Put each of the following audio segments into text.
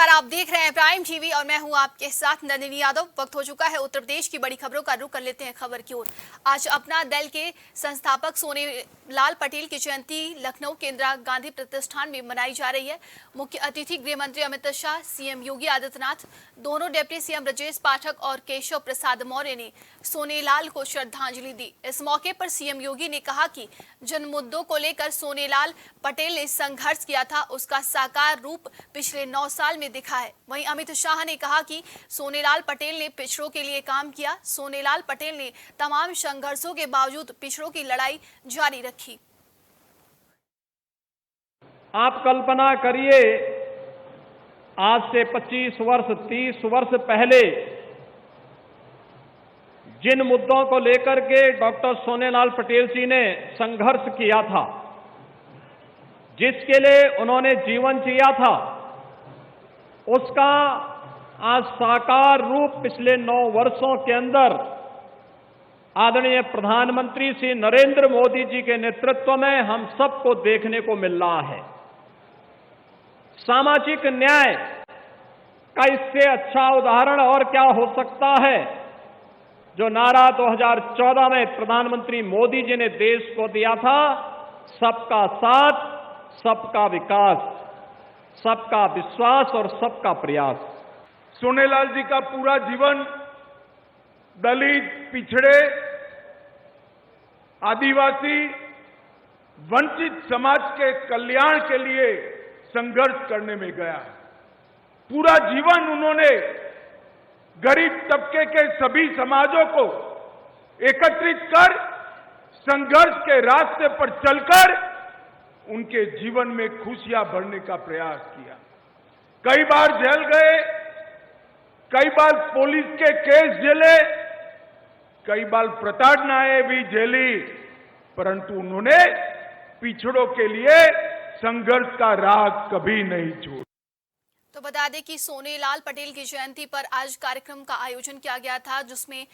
नमस्कार, आप देख रहे हैं प्राइम टीवी और मैं हूं आपके साथ नंदिनी यादव। वक्त हो चुका है उत्तर प्रदेश की बड़ी खबरों का रुख कर लेते हैं खबर की ओर। आज अपना दल के संस्थापक सोनेलाल पटेल की जयंती लखनऊ के इंदिरा गांधी प्रतिष्ठान में मनाई जा रही है। मुख्य अतिथि गृह मंत्री अमित शाह, सीएम योगी आदित्यनाथ, दोनों डिप्टी सीएम ब्रजेश पाठक और केशव प्रसाद मौर्य ने सोनेलाल को श्रद्धांजलि दी। इस मौके पर सीएम योगी ने कहा कि जिन मुद्दों को लेकर सोनेलाल पटेल ने संघर्ष किया था उसका साकार रूप पिछले 9 साल में दिखा है। वहीं अमित शाह ने कहा कि सोनेलाल पटेल ने पिछड़ों के लिए काम किया। सोनेलाल पटेल ने तमाम संघर्षों के बावजूद पिछड़ों की लड़ाई जारी रखी। आप कल्पना करिए, आज से 25 वर्ष 30 वर्ष पहले जिन मुद्दों को लेकर के डॉक्टर सोनेलाल पटेल जी ने संघर्ष किया था, जिसके लिए उन्होंने जीवन जिया था, उसका आज साकार रूप पिछले 9 वर्षों के अंदर आदरणीय प्रधानमंत्री श्री नरेंद्र मोदी जी के नेतृत्व में हम सबको देखने को मिल रहा है। सामाजिक न्याय का इससे अच्छा उदाहरण और क्या हो सकता है, जो नारा 2014 में प्रधानमंत्री मोदी जी ने देश को दिया था, सबका साथ, सबका विकास, सबका विश्वास और सबका प्रयास। सोनेलाल जी का पूरा जीवन दलित, पिछड़े, आदिवासी, वंचित समाज के कल्याण के लिए संघर्ष करने में गया है। पूरा जीवन उन्होंने गरीब तबके के सभी समाजों को एकत्रित कर संघर्ष के रास्ते पर चलकर उनके जीवन में खुशियां भरने का प्रयास किया। कई बार जेल गए, कई बार पुलिस के केस झेले, कई बार प्रताड़नाएं भी झेली, परंतु उन्होंने पिछड़ों के लिए संघर्ष का राग कभी नहीं छोड़ा। तो बता दें कि सोनेलाल पटेल की जयंती पर आज कार्यक्रम का आयोजन किया गया था, जिसमें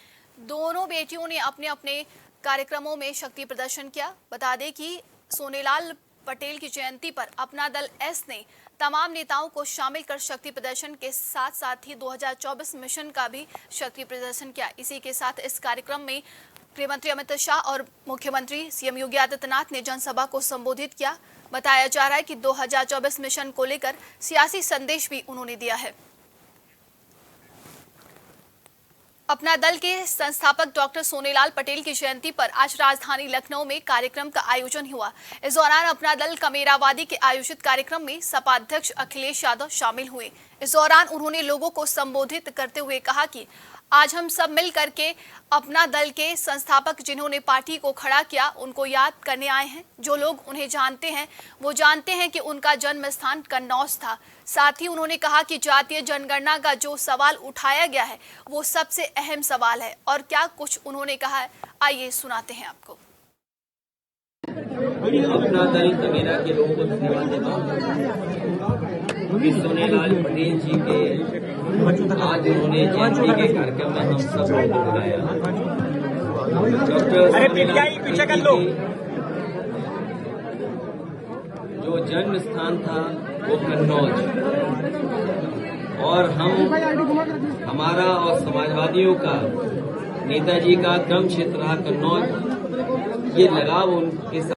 दोनों बेटियों ने अपने अपने कार्यक्रमों में शक्ति प्रदर्शन किया। बता दें कि सोनेलाल पटेल की जयंती पर अपना दल एस ने तमाम नेताओं को शामिल कर शक्ति प्रदर्शन के साथ साथ ही 2024 मिशन का भी शक्ति प्रदर्शन किया। इसी के साथ इस कार्यक्रम में गृह मंत्री अमित शाह और मुख्यमंत्री सीएम योगी आदित्यनाथ ने जनसभा को संबोधित किया। बताया जा रहा है कि 2024 मिशन को लेकर सियासी संदेश भी उन्होंने दिया है। अपना दल के संस्थापक डॉक्टर सोनेलाल पटेल की जयंती पर आज राजधानी लखनऊ में कार्यक्रम का आयोजन हुआ। इस दौरान अपना दल कमेरावादी के आयोजित कार्यक्रम में सपा अध्यक्ष अखिलेश यादव शामिल हुए। इस दौरान उन्होंने लोगों को संबोधित करते हुए कहा कि आज हम सब मिल करके अपना दल के संस्थापक जिन्होंने पार्टी को खड़ा किया उनको याद करने आए हैं। जो लोग उन्हें जानते हैं वो जानते हैं कि उनका जन्म स्थान कन्नौज था। साथ ही उन्होंने कहा कि जातीय जनगणना का जो सवाल उठाया गया है वो सबसे अहम सवाल है। और क्या कुछ उन्होंने कहा है, आइए सुनाते हैं आपको। अपना दल कमेरा के लोगों को धन्यवाद देता हूँ कि सोनेलाल पटेल जी के आज उन्होंने जयंती के कार्यक्रम में हम सब लोग बुलाया। डॉक्टर सोनेलाल पटेल जी जो जन्म स्थान था वो कन्नौज, और हमारा और समाजवादियों का, नेताजी का क्रम क्षेत्र रहा कन्नौज। ये लगाव उनके साथ।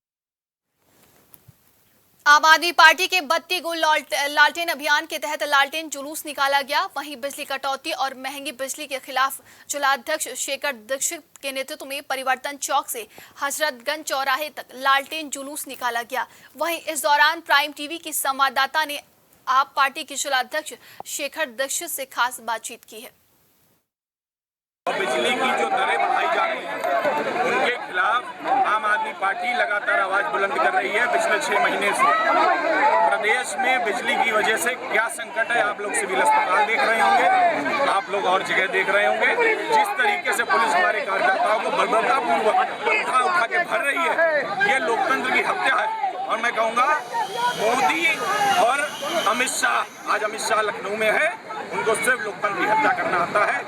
आम आदमी पार्टी के 32 गोल लालटेन अभियान के तहत लालटेन जुलूस निकाला गया। वहीं बिजली कटौती और महंगी बिजली के खिलाफ जिलाध्यक्ष शेखर दीक्षित के नेतृत्व में परिवर्तन चौक से हजरतगंज चौराहे तक लालटेन जुलूस निकाला गया। वहीं इस दौरान प्राइम टीवी की संवाददाता ने आप पार्टी के जिलाध्यक्ष शेखर दीक्षित से खास बातचीत की है। बिजली की जो दरें बढ़ाई जा रही हैं उनके खिलाफ आम आदमी पार्टी लगातार आवाज बुलंद कर रही है। पिछले 6 महीने से प्रदेश में बिजली की वजह से क्या संकट है, आप लोग सिविल अस्पताल देख रहे होंगे, आप लोग और जगह देख रहे होंगे। जिस तरीके से पुलिस हमारे कार्यकर्ताओं को बर्बरतापूर्वक उठा के भर रही है, ये लोकतंत्र की हत्या है। और मैं कहूँगा मोदी और अमित शाह, आज अमित शाह लखनऊ में है, उनको सिर्फ लोकतंत्र की हत्या करना आता है।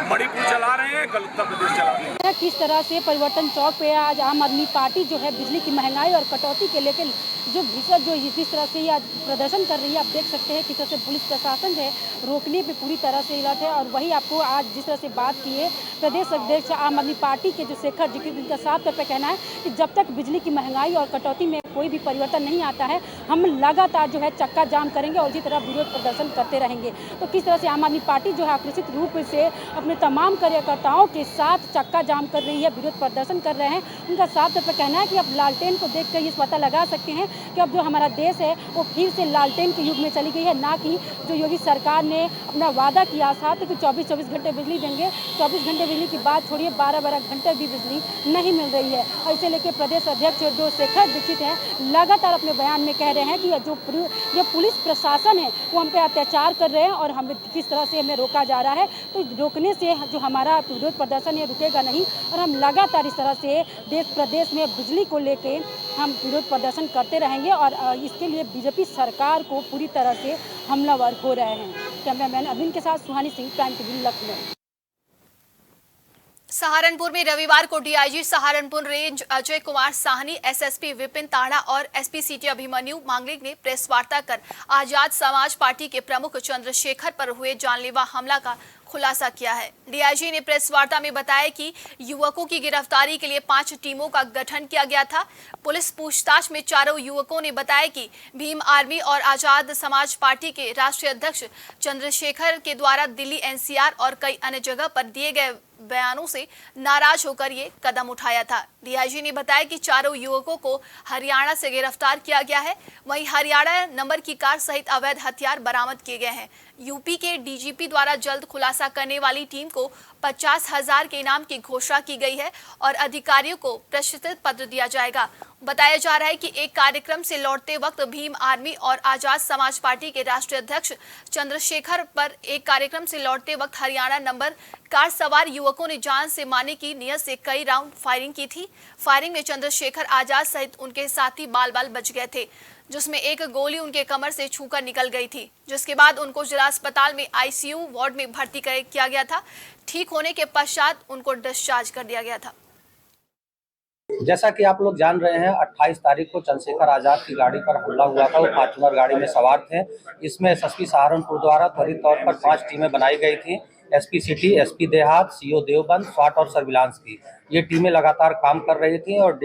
मणिपुर चला रहे हैं, कल उत्तर प्रदेश चला रहे हैं। देखा किस तरह से परिवर्तन चौक पे आज आम आदमी पार्टी जो है बिजली की महंगाई और कटौती के लेकर जो भीषण जो जिस तरह से आज प्रदर्शन कर रही है, आप देख सकते हैं किस तरह से पुलिस प्रशासन है रोकने पे पूरी तरह से अलर्ट है। और वही आपको आज जिस तरह से बात की है प्रदेश अध्यक्ष आम आदमी पार्टी के जो शेखर जी, उनका साफ तौर पर कहना है कि जब तक बिजली की महंगाई और कटौती में कोई भी परिवर्तन नहीं आता है, हम लगातार जो है चक्का जाम करेंगे और इसी तरह विरोध प्रदर्शन करते रहेंगे। तो किस तरह से आम आदमी पार्टी जो है आक्रोशित रूप से अपने तमाम कार्यकर्ताओं के साथ चक्का जाम कर रही है, विरोध प्रदर्शन कर रहे हैं। उनका साफ तौर पर कहना है कि अब लालटेन को देख कर ये पता लगा सकते हैं कि अब जो हमारा देश है वो फिर से लालटेन के युग में चली गई है, ना कि जो योगी सरकार ने अपना वादा किया था कि 24-24 घंटे बिजली देंगे। 24 घंटे बिजली की बात छोड़िए, 12-12 घंटे भी बिजली नहीं मिल रही है। और इसे लेकर प्रदेश अध्यक्ष जो शेखर दीक्षित हैं लगातार अपने बयान में कह रहे हैं कि जो पुलिस प्रशासन है वो हम पे अत्याचार कर रहे हैं और हमें किस तरह से हमें रोका जा रहा है। तो रोकने से जो हमारा विरोध प्रदर्शन है रुकेगा नहीं और हम लगातार इस तरह से देश प्रदेश में बिजली को लेके हम विरोध प्रदर्शन करते रहेंगे और इसके लिए बीजेपी सरकार को पूरी तरह से हमलावर हो रहे हैं। कैमरामैन अभिन के साथ सुहानी सिंह, प्राइम टीवी, लखनऊ। सहारनपुर में रविवार को DIG Saharanpur range Ajay Kumar Sahni, SSP Vipin ताड़ा और एसपी सिटी अभिमन्यु मांगलिक ने प्रेस वार्ता कर आजाद समाज पार्टी के प्रमुख चंद्रशेखर पर हुए जानलेवा हमला का खुलासा किया है। डीआईजी ने प्रेस वार्ता में बताया कि युवकों की गिरफ्तारी के लिए 5 टीमों का गठन किया गया था। पुलिस पूछताछ में चारों युवकों ने बताया कि भीम आर्मी और आजाद समाज पार्टी के राष्ट्रीय अध्यक्ष चंद्रशेखर के द्वारा दिल्ली एनसीआर और कई अन्य जगह पर दिए गए बयानों से नाराज होकर ये कदम उठाया था। डीआईजी ने बताया कि चारों युवकों को हरियाणा से गिरफ्तार किया गया है। वहीं हरियाणा नंबर की कार सहित अवैध हथियार बरामद किए गए हैं। यूपी के डीजीपी द्वारा जल्द खुलासा करने वाली टीम को 50,000 के इनाम की घोषणा की गई है और अधिकारियों को प्रशस्ति पत्र दिया जाएगा। बताया जा रहा है कि एक कार्यक्रम से लौटते वक्त भीम आर्मी और आजाद समाज पार्टी के राष्ट्रीय अध्यक्ष चंद्रशेखर पर एक कार्यक्रम से लौटते वक्त हरियाणा नंबर कार सवार युवकों ने जान से मारने की नियत से कई राउंड फायरिंग की थी। फायरिंग में चंद्रशेखर आजाद सहित उनके साथी बाल बाल बच गए थे, जिसमें एक गोली उनके कमर से छूकर निकल गई थी, जिसके बाद उनको जिला अस्पताल में आईसीयू वार्ड में भर्ती किया गया था। ठीक होने के पश्चात उनको डिस्चार्ज कर दिया गया था। जैसा कि आप लोग जान रहे हैं, 28 तारीख को चंद्रशेखर आजाद की गाड़ी पर हमला हुआ था। वो 5 नंबर गाड़ी में सवार थे। इसमें एसएसपी सहारनपुर द्वारा त्वरित तौर पर 5 टीमें बनाई गई थी। एसपी सिटी, एसपी देहात, सीओ देवबंद, स्वाट और सर्विलांस की ये टीमें लगातार काम कर रही थी और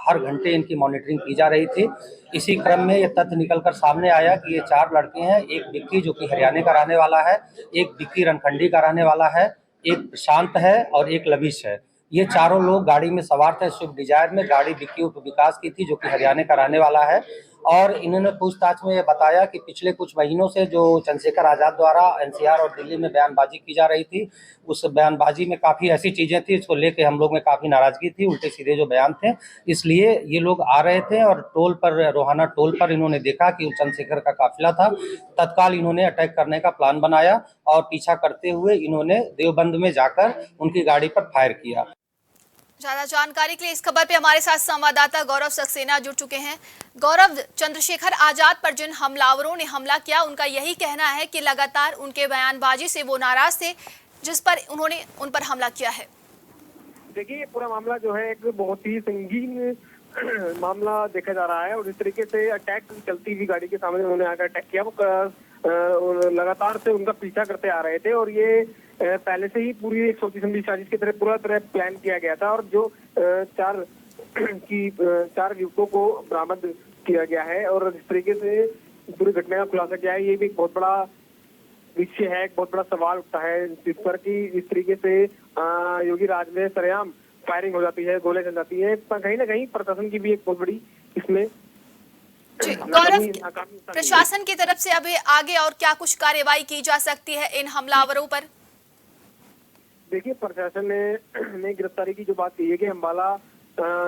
हर घंटे इनकी मॉनिटरिंग की जा रही थी। इसी क्रम में ये तथ्य निकलकर सामने आया कि ये 4 लड़के हैं। एक विक्की जो कि हरियाणा का रहने वाला है, एक विक्की रणखंडी का रहने वाला है, एक प्रशांत है और एक लविश है। ये चारों लोग गाड़ी में सवार थे स्विफ्ट डिजायर में। गाड़ी विक्की उर्फ विकास की थी जो कि हरियाणा का रहने वाला है। और इन्होंने पूछताछ में ये बताया कि पिछले कुछ महीनों से जो चंद्रशेखर आजाद द्वारा एनसीआर और दिल्ली में बयानबाजी की जा रही थी, उस बयानबाजी में काफ़ी ऐसी चीज़ें थी इसको लेके हम लोग में काफ़ी नाराजगी थी। उल्टे सीधे जो बयान थे, इसलिए ये लोग आ रहे थे और टोल पर, रोहाना टोल पर इन्होंने देखा कि चंद्रशेखर का काफिला था। तत्काल इन्होंने अटैक करने का प्लान बनाया और पीछा करते हुए इन्होंने देवबंद में जाकर उनकी गाड़ी पर फायर किया। ज्यादा जानकारी के लिए इस खबर पे हमारे साथ संवाददाता गौरव सक्सेना जुड़ चुके हैं। गौरव, चंद्रशेखर आजाद पर जिन हमलावरों ने हमला किया, उनका यही कहना है कि लगातार उनके बयानबाजी से वो नाराज थे, जिस पर उन्होंने उन पर हमला किया है। देखिए, ये पूरा मामला जो है एक बहुत ही संगीन मामला देखा जा रहा है और इस तरीके से अटैक चलती हुई गाड़ी के सामने उन्होंने आकर अटैक किया। वो लगातार से उनका पीछा करते आ रहे थे और ये पहले से ही पूरी एक सोची समझी साजिश की तरह पूरा तरह प्लान किया गया था। और जो 4 युवकों को बरामद किया गया है और इस तरीके से पूरी घटना का खुलासा किया है, ये भी एक बहुत बड़ा विषय है, एक बहुत बड़ा सवाल उठता है जिस पर कि इस तरीके से योगी राज में सरेआम फायरिंग हो जाती है, गोले चल जाती है। कहीं ना कहीं प्रशासन की भी एक बहुत बड़ी इसमें गौरव, प्रशासन की तरफ से अभी आगे और क्या कुछ कार्रवाई की जा सकती है इन हमलावरों पर? देखिए, प्रशासन ने गिरफ्तारी की जो बात की है कि अम्बाला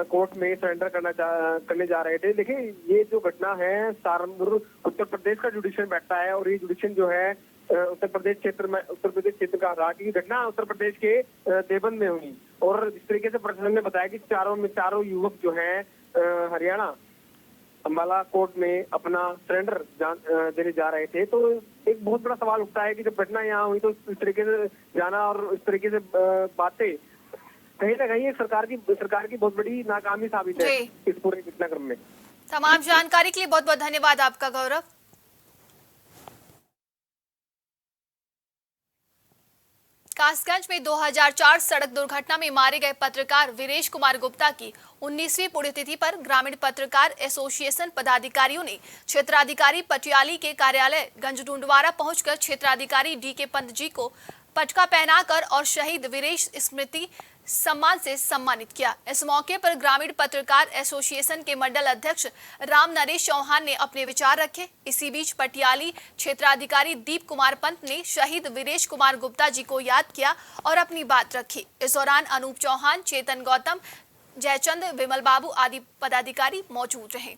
कोर्ट में सरेंडर करने जा रहे थे। देखिए, ये जो घटना है सहारनपुर उत्तर प्रदेश का जुडिशियल बैठता है और ये जुडिशियल जो है उत्तर प्रदेश क्षेत्र का रहा कि घटना उत्तर प्रदेश के देवबंद में हुई। और जिस तरीके से प्रशासन ने बताया कि चारों युवक जो है हरियाणा अम्बाला कोर्ट में अपना सरेंडर देने जा रहे थे। तो एक बहुत बड़ा सवाल उठता है कि जब घटना यहाँ हुई तो इस तरीके से जाना और इस तरीके से बातें कहीं ना कहीं सरकार की बहुत बड़ी नाकामी साबित है जी। इस पूरे घटनाक्रम में। तमाम जानकारी के लिए बहुत बहुत धन्यवाद आपका गौरव। कासगंज में 2004 सड़क दुर्घटना में मारे गए पत्रकार वीरेश कुमार गुप्ता की 19वीं पुण्यतिथि पर ग्रामीण पत्रकार एसोसिएशन पदाधिकारियों ने क्षेत्राधिकारी पटियाली के कार्यालय गंजडुंडवारा पहुंचकर क्षेत्राधिकारी डी.के. पंत जी को पटका पहनाकर और शहीद वीरेश स्मृति सम्मान से सम्मानित किया। इस मौके पर ग्रामीण पत्रकार एसोसिएशन के मंडल अध्यक्ष राम नरेश चौहान ने अपने विचार रखे। इसी बीच पटियाली क्षेत्राधिकारी दीप कुमार पंत ने शहीद वीरेश कुमार गुप्ता जी को याद किया और अपनी बात रखी। इस दौरान अनूप चौहान, चेतन गौतम, जयचंद, विमल बाबू आदि पदाधिकारी मौजूद रहे।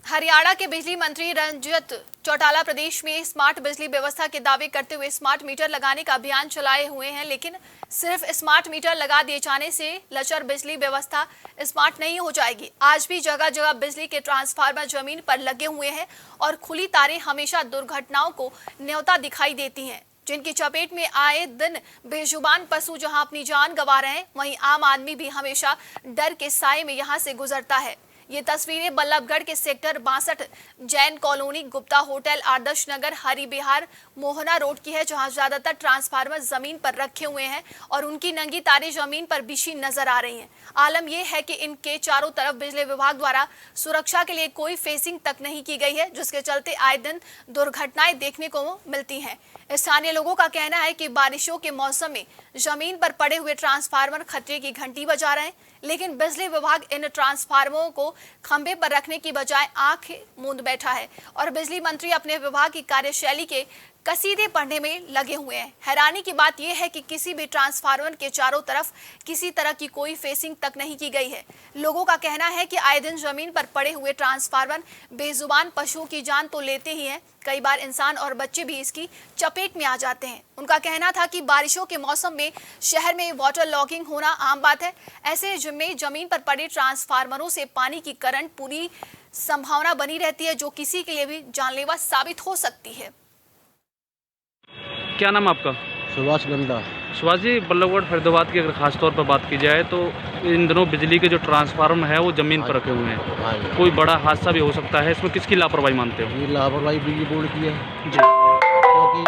हरियाणा के बिजली मंत्री रंजीत चौटाला प्रदेश में स्मार्ट बिजली व्यवस्था के दावे करते हुए स्मार्ट मीटर लगाने का अभियान चलाए हुए हैं, लेकिन सिर्फ स्मार्ट मीटर लगा दिए जाने से लचर बिजली व्यवस्था स्मार्ट नहीं हो जाएगी। आज भी जगह जगह बिजली के ट्रांसफार्मर जमीन पर लगे हुए हैं और खुली तारें हमेशा दुर्घटनाओं को न्योता दिखाई देती हैं, जिनकी चपेट में आए दिन बेजुबान पशु जहां अपनी जान गंवा रहे हैं, वहीं आम आदमी भी हमेशा डर के साए में यहां से गुजरता है। ये तस्वीरें बल्लभगढ़ के sector 62 Jain colony, Gupta hotel, Adarsh Nagar, Hari Vihar, Mohna road की है, जहां ज्यादातर ट्रांसफार्मर जमीन पर रखे हुए हैं और उनकी नंगी तारें जमीन पर बिछी नजर आ रही हैं। आलम यह है कि इनके चारों तरफ बिजली विभाग द्वारा सुरक्षा के लिए कोई फेंसिंग तक नहीं की गई है, जिसके चलते आए दिन दुर्घटनाएं देखने को मिलती हैं। स्थानीय लोगों का कहना है कि बारिशों के मौसम में जमीन पर पड़े हुए ट्रांसफार्मर खतरे की घंटी बजा रहे हैं, लेकिन बिजली विभाग इन ट्रांसफार्मरों को खंभे पर रखने की बजाय आंखें मूंद बैठा है और बिजली मंत्री अपने विभाग की कार्यशैली के कसीदे पढ़ने में लगे हुए हैं। हैरानी की बात यह है कि किसी भी ट्रांसफार्मर के चारों तरफ किसी तरह की कोई फेंसिंग तक नहीं की गई है। लोगों का कहना है कि आए दिन जमीन पर पड़े हुए ट्रांसफार्मर बेजुबान पशुओं की जान तो लेते ही हैं, कई बार इंसान और बच्चे भी इसकी चपेट में आ जाते हैं। उनका कहना था कि बारिशों के मौसम में शहर में वाटर लॉगिंग होना आम बात है। ऐसे में जमीन पर पड़े ट्रांसफार्मरों से पानी की करंट पूरी संभावना बनी रहती है, जो किसी के लिए भी जानलेवा साबित हो सकती है। क्या नाम आपका? सुभाष गंदा। सुभाष जी, बल्लभगढ़ फरीदाबाद की अगर खास तौर पर बात की जाए तो इन दिनों बिजली के जो ट्रांसफार्मर है वो जमीन पर रखे हुए हैं। हाँ, कोई बड़ा हादसा भी हो सकता है, इसमें किसकी लापरवाही मानते हो? ये लापरवाही बिजली बोर्ड की है जी, क्योंकि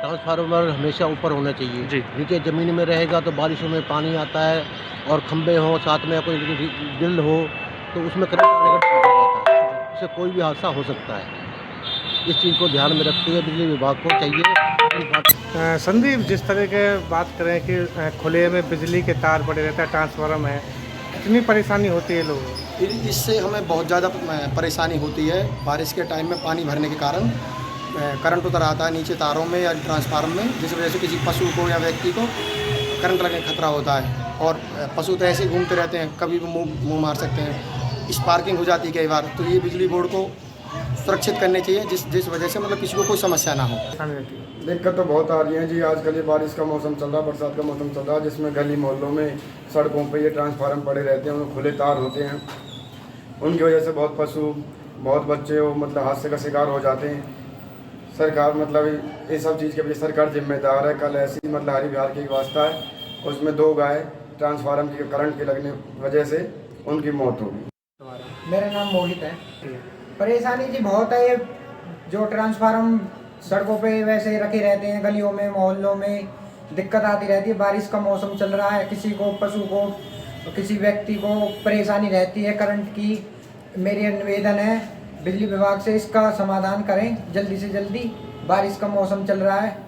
ट्रांसफार्मर हमेशा ऊपर होना चाहिए जी। नीचे ज़मीन में रहेगा तो बारिशों में पानी आता है और खंभे हों, साथ में कोई गिल्ड हो तो उसमें करंट आने का डर रहता है, उससे कोई भी हादसा हो सकता है। इस चीज़ को ध्यान में रखते हुए बिजली विभाग को चाहिए। संदीप, जिस तरह के बात करें कि खुले में बिजली के तार पड़े रहते हैं, ट्रांसफार्मर है, कितनी परेशानी होती है लोगों को? इससे हमें बहुत ज़्यादा परेशानी होती है। बारिश के टाइम में पानी भरने के कारण करंट उतर आता है नीचे तारों में या ट्रांसफार्मर में, जिस वजह से किसी पशु को या व्यक्ति को करंट लगने का खतरा होता है। और पशु तो ऐसे ही घूमते रहते हैं, कभी भी मुँह मार सकते हैं, स्पार्किंग हो जाती है कई बार। तो ये बिजली बोर्ड को सुरक्षित करने चाहिए, जिस वजह से मतलब किसी को कोई समस्या ना हो। दिक्कत तो बहुत आ रही है जी। आजकल ये बारिश का मौसम चल रहा है, बरसात का मौसम चल रहा है, जिसमें गली मोहल्लों में सड़कों पे ये ट्रांसफार्मर पड़े रहते हैं, उनमें खुले तार होते हैं। उनकी वजह से बहुत पशु, बहुत बच्चे वो मतलब हादसे का शिकार हो जाते हैं। सरकार मतलब ये सब चीज़ के लिए सरकार जिम्मेदार है। कल ऐसी मतलब हरि बिहार की वास्ता है, उसमें 2 गाय ट्रांसफार्मर की करंट के लगने वजह से उनकी मौत हो गई। मेरा नाम मोहित है। परेशानी जी बहुत है। ये जो ट्रांसफार्मर सड़कों पे वैसे रखे रहते हैं, गलियों में मोहल्लों में दिक्कत आती रहती है। बारिश का मौसम चल रहा है, किसी को, पशु को, किसी व्यक्ति को परेशानी रहती है करंट की। मेरी निवेदन है बिजली विभाग से इसका समाधान करें जल्दी से जल्दी। बारिश का मौसम चल रहा है।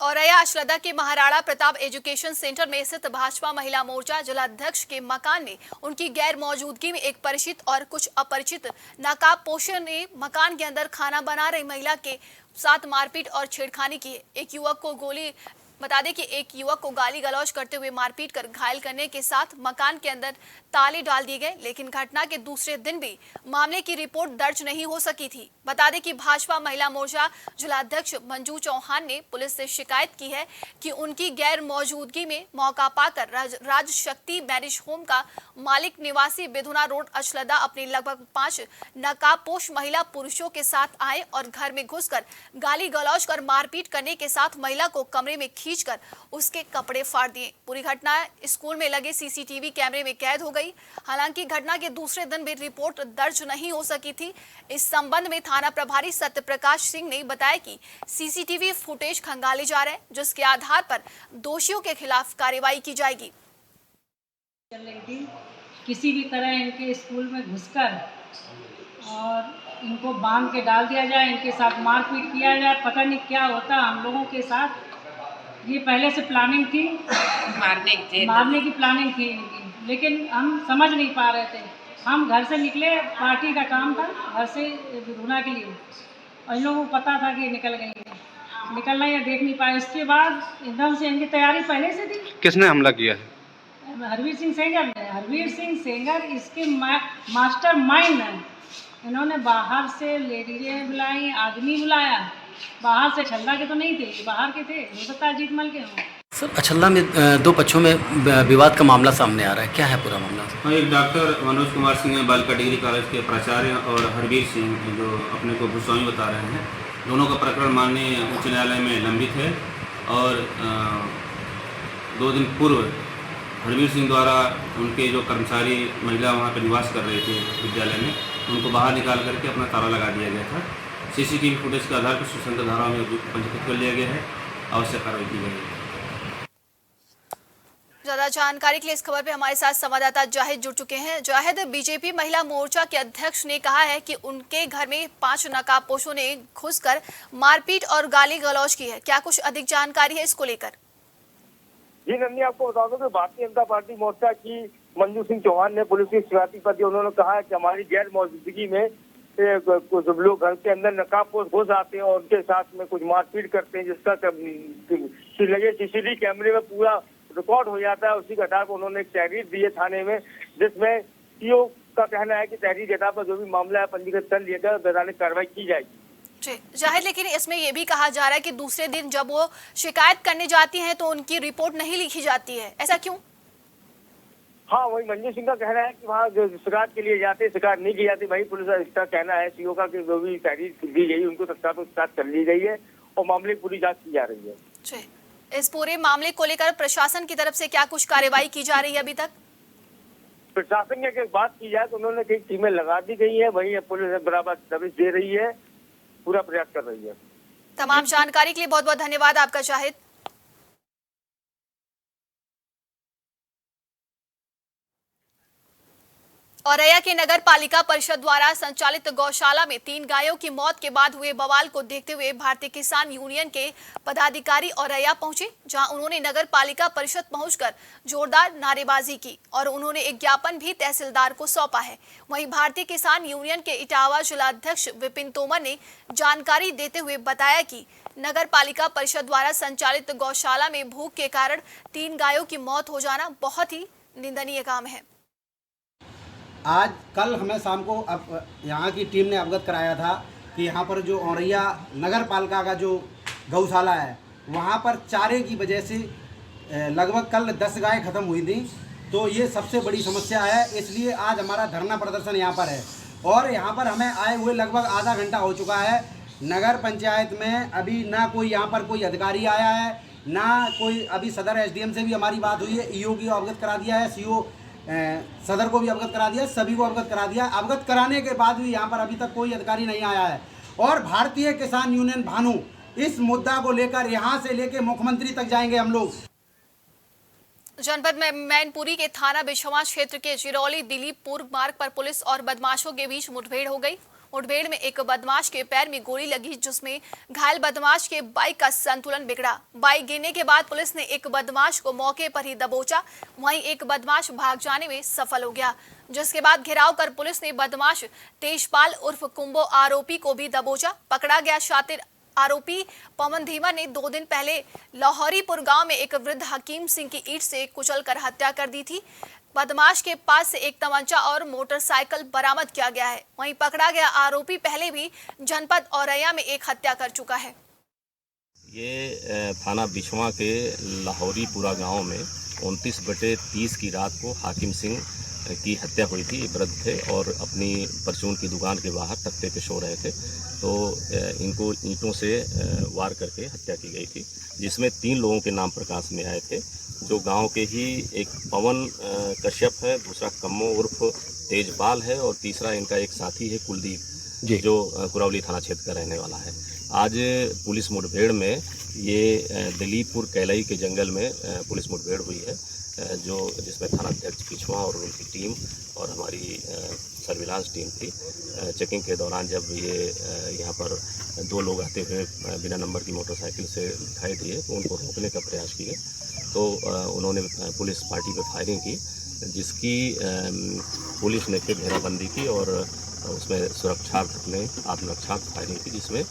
औरैया अशलदा के महाराणा प्रताप एजुकेशन सेंटर में स्थित भाजपा महिला मोर्चा जिलाध्यक्ष के मकान में उनकी गैर मौजूदगी में एक परिचित और कुछ अपरिचित नकाबपोशों ने मकान के अंदर खाना बना रही महिला के साथ मारपीट और छेड़खानी की। एक युवक को गोली बता दें कि एक युवक को गाली गलौज करते हुए मारपीट कर घायल करने के साथ मकान के अंदर ताले डाल दिए गए, लेकिन घटना के दूसरे दिन भी मामले की रिपोर्ट दर्ज नहीं हो सकी थी। बता दें कि भाजपा महिला मोर्चा जिलाध्यक्ष मंजू चौहान ने पुलिस से शिकायत की है कि उनकी गैर मौजूदगी में मौका पाकर राजशक्ति मैरिज होम का मालिक निवासी बिधुना रोड अचलदा अपने लगभग 5 नकाबपोश महिला पुरुषों के साथ आए और घर में घुसकर गाली गलौज कर मारपीट करने के साथ महिला को कमरे में खींचकर उसके कपड़े फाड़ दिए। पूरी घटना स्कूल में लगे सीसीटीवी कैमरे में कैद हो गई। हालांकि घटना के दूसरे दिन भी रिपोर्ट दर्ज नहीं हो सकी थी। इस संबंध में थाना प्रभारी सत्य प्रकाश सिंह ने बताया कि सीसीटीवी फुटेज खंगाले जा रहे हैं, जिसके आधार पर दोषियों के खिलाफ कार्रवाई की जाएगी। किसी भी तरह इनके स्कूल में घुसकर और इनको बांध के डाल दिया जाए, इनके साथ मारपीट किया जाए, पता नहीं क्या होता हम लोगों के साथ। ये पहले से प्लानिंग थी, मारने की प्लानिंग थी इनकी, लेकिन हम समझ नहीं पा रहे थे। हम घर से निकले, पार्टी का काम था घर से बिधुना के लिए, और इन लोगों को पता था कि निकल गई है, निकलना या देख नहीं पाए। उसके बाद एकदम से इनकी तैयारी पहले से थी। किसने हमला किया है? हरवीर सिंह सेंगर ने। हरवीर सिंह सेंगर इसके मास्टर माइंड है। इन्होंने बाहर से लेडीजें बुलाई, आदमी बुलाया, बाहर से छल्ला के तो नहीं थे, बाहर के थे, हो सकता है अजीत मल के हों। सर, अछल्ला में दो पक्षों में विवाद का मामला सामने आ रहा है, क्या है पूरा मामला? हाँ, एक डॉक्टर मनोज कुमार सिंह बालिका डिग्री कॉलेज के प्राचार्य और हरवीर सिंह जो अपने को भूस्वामी बता रहे हैं, दोनों का प्रकरण माननीय उच्च न्यायालय में लंबित है। और 2 दिन पूर्व हरवीर सिंह द्वारा उनके जो कर्मचारी महिला वहाँ पर निवास कर रहे थे विद्यालय में, उनको बाहर निकाल करके अपना ताला लगा दिया गया था। सीसीटीवी फुटेज के आधार पर सुसंगत धाराओं में पंजीकृत कर लिया गया है, आवश्यक कार्रवाई की गई है। ज्यादा जानकारी के लिए इस खबर पे हमारे साथ संवाददाता जाहिद जुड़ चुके हैं। जाहिद, बीजेपी महिला मोर्चा के अध्यक्ष ने कहा है कि उनके घर में 5 नकाबपोशों ने घुसकर मारपीट और गाली गलौज की है, क्या कुछ अधिक जानकारी है इसको लेकर? जी नंदी, आपको बता दो कि भारतीय जनता पार्टी मोर्चा की मंजू सिंह चौहान ने पुलिस की शिकायत पर दिया। उन्होंने कहा है कि हमारी गैर मौजूदगी में कुछ लोग घर के अंदर नकाबपोश घुस आते हैं और उनके साथ में कुछ मारपीट करते हैं, जिसका लगे सीसीटीवी कैमरे में पूरा रिकॉर्ड हो जाता है। उसी के आधार पर उन्होंने एक तहरीर दी है थाने में, जिसमें सीओ का कहना है कि तहरीर के आधार पर जो भी मामला है पंजीकृत कर लिया जाए, वैधानिक कार्रवाई की जाएगी। जाहिर, लेकिन इसमें यह भी कहा जा रहा है कि दूसरे दिन जब वो शिकायत करने जाती हैं तो उनकी रिपोर्ट नहीं लिखी जाती है, ऐसा क्यों? हाँ, वही मंजू सिंह का कहना है कि वहाँ जो शिकायत के लिए जाते, शिकायत नहीं की जाती। वही पुलिस का कहना है सीओ का कि जो भी तहरीर दी गई उनको तत्काल शिकायत कर ली गई है और मामले की पूरी जाँच की जा रही है। इस पूरे मामले को लेकर प्रशासन की तरफ से क्या कुछ कार्रवाई की जा रही है अभी तक? प्रशासन की बात की जाए तो उन्होंने कई टीमें लगा दी गई है, वही पुलिस बराबर दबिश दे रही है, पूरा प्रयास कर रही है। तमाम जानकारी के लिए बहुत बहुत धन्यवाद आपका जाहिद। औरैया के नगर पालिका परिषद द्वारा संचालित गौशाला में 3 गायों की मौत के बाद हुए बवाल को देखते हुए भारतीय किसान यूनियन के पदाधिकारी औरैया पहुंचे, जहां उन्होंने नगर पालिका परिषद पहुंचकर जोरदार नारेबाजी की और उन्होंने एक ज्ञापन भी तहसीलदार को सौंपा है। वहीं भारतीय किसान यूनियन के इटावा जिलाध्यक्ष विपिन तोमर ने जानकारी देते हुए बताया कि नगर पालिका परिषद द्वारा संचालित गौशाला में भूख के कारण 3 गायों की मौत हो जाना बहुत ही निंदनीय काम है। आज कल हमें शाम को अब यहाँ की टीम ने अवगत कराया था कि यहाँ पर जो औरैया नगर पालिका का जो गौशाला है, वहाँ पर चारे की वजह से लगभग कल 10 गायें ख़त्म हुई थी। तो ये सबसे बड़ी समस्या है, इसलिए आज हमारा धरना प्रदर्शन यहाँ पर है। और यहाँ पर हमें आए हुए लगभग आधा घंटा हो चुका है। नगर पंचायत में अभी ना कोई यहाँ पर कोई अधिकारी आया है, ना कोई अभी सदर एसडीएम से भी हमारी बात हुई है, ईओ की अवगत करा दिया है, सीओ सदर को भी अवगत करा दिया, सभी को अवगत करा दिया। अवगत कराने के बाद भी यहाँ पर अभी तक कोई अधिकारी नहीं आया है। और भारतीय किसान यूनियन भानु इस मुद्दा को लेकर यहाँ से लेकर मुख्यमंत्री तक जाएंगे हम लोग। जनपद में मैनपुरी के थाना बिछवा क्षेत्र के जिरौली दिलीपपुर मार्ग पर पुलिस और बदमाशों के बीच मुठभेड़ हो गई। मुठभेड़ में एक बदमाश के पैर में गोली लगी, जिसमें घायल बदमाश के बाइक का संतुलन बिगड़ा। बाइक गिरने के बाद पुलिस ने एक बदमाश को मौके पर ही दबोचा, वहीं एक बदमाश भाग जाने में सफल हो गया, जिसके बाद घेराव कर पुलिस ने बदमाश तेजपाल उर्फ कुंबो आरोपी को भी दबोचा। पकड़ा गया शातिर आरोपी पवन धीमा ने 2 दिन पहले लाहौरीपुर गांव में एक वृद्ध हकीम सिंह की ईंट से कुचलकर हत्या कर दी थी। बदमाश के पास से एक तमंचा और मोटरसाइकिल बरामद किया गया है। वहीं पकड़ा गया आरोपी पहले भी जनपद औरैया में एक हत्या कर चुका है। ये थाना बिछवा के लाहौरीपुरा गांव में 29/30 की रात को हाकिम सिंह की हत्या हुई थी। वृद्ध थे और अपनी परचून की दुकान के बाहर तख्ते पे सो रहे थे, तो इनको ईंटों से वार करके हत्या की गई थी, जिसमें 3 लोगों के नाम प्रकाश में आए थे, जो गांव के ही एक पवन कश्यप है, दूसरा कम्मो उर्फ तेजपाल है और तीसरा इनका एक साथी है कुलदीप, जो कुरावली थाना क्षेत्र का रहने वाला है। आज पुलिस मुठभेड़ में ये दिलीपपुर कैलई के जंगल में पुलिस मुठभेड़ हुई है, जिसमें थानाध्यक्ष पिछवा और उनकी टीम और हमारी सर्विलांस टीम थी। चेकिंग के दौरान जब ये यहाँ पर 2 लोग आते हुए बिना नंबर की मोटरसाइकिल से दिखाई दिए तो उनको रोकने का प्रयास किए, तो उन्होंने पुलिस पार्टी पर फायरिंग की, जिसकी पुलिस ने फिर घेराबंदी की और उसमें सुरक्षार्थ ने आत्मरक्षार्थ फायरिंग की, जिसमें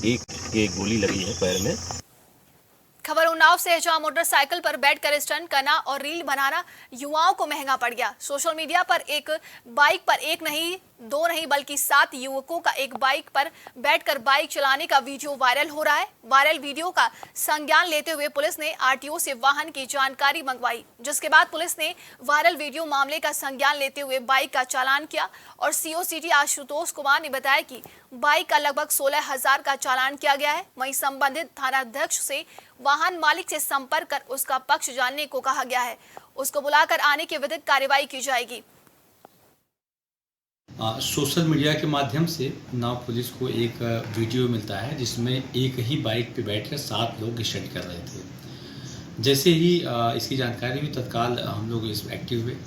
एक गोली लगी है पैर में। खबर उन्नाव से है, जहां मोटरसाइकिल पर बैठकर स्टंट करना और रील बनाना युवाओं को महंगा पड़ गया। सोशल मीडिया पर एक बाइक पर 1 नहीं 2 नहीं बल्कि 7 युवकों का एक बाइक पर बैठकर बाइक चलाने का वीडियो वायरल हो रहा है। वायरल वीडियो का संज्ञान लेते हुए पुलिस ने आरटीओ से वाहन की जानकारी मंगवाई, जिसके बाद पुलिस ने वायरल वीडियो मामले का संज्ञान लेते हुए बाइक का चालान किया और सीओ सिटी आशुतोष कुमार ने बताया कि बाइक का लगभग 16,000 का चालान किया गया है। वहीं संबंधित थानाध्यक्ष से वाहन मालिक से संपर्क कर उसका पक्ष जानने को कहा गया है। उसको बुलाकर आने की विधिक कार्रवाई की जाएगी। सोशल मीडिया के माध्यम से उन्नाव पुलिस को एक वीडियो मिलता है, जिसमें एक ही बाइक पे बैठकर 7 लोग स्टंट कर रहे थे। जैसे ही इसकी जानकारी हुई, तत्काल हम लोग इस एक्टिव हुए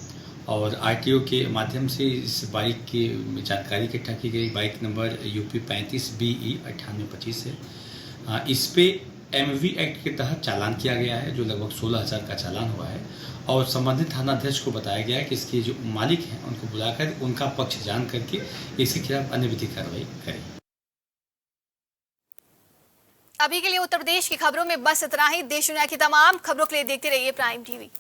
और आरटीओ के माध्यम से इस बाइक की जानकारी इकट्ठा की गई। बाइक नंबर UP 35BE 9825 है। इस पे MV एक्ट के तहत चालान किया गया है, जो लगभग 16,000 का चालान हुआ है और संबंधित थानाध्यक्ष को बताया गया है कि इसके जो मालिक हैं उनको बुलाकर उनका पक्ष जान करके इसके खिलाफ अन्य विधिक कार्रवाई करें। अभी के लिए उत्तर प्रदेश की खबरों में बस इतना ही। देश दुनिया की तमाम खबरों के लिए देखते रहिए प्राइम टीवी।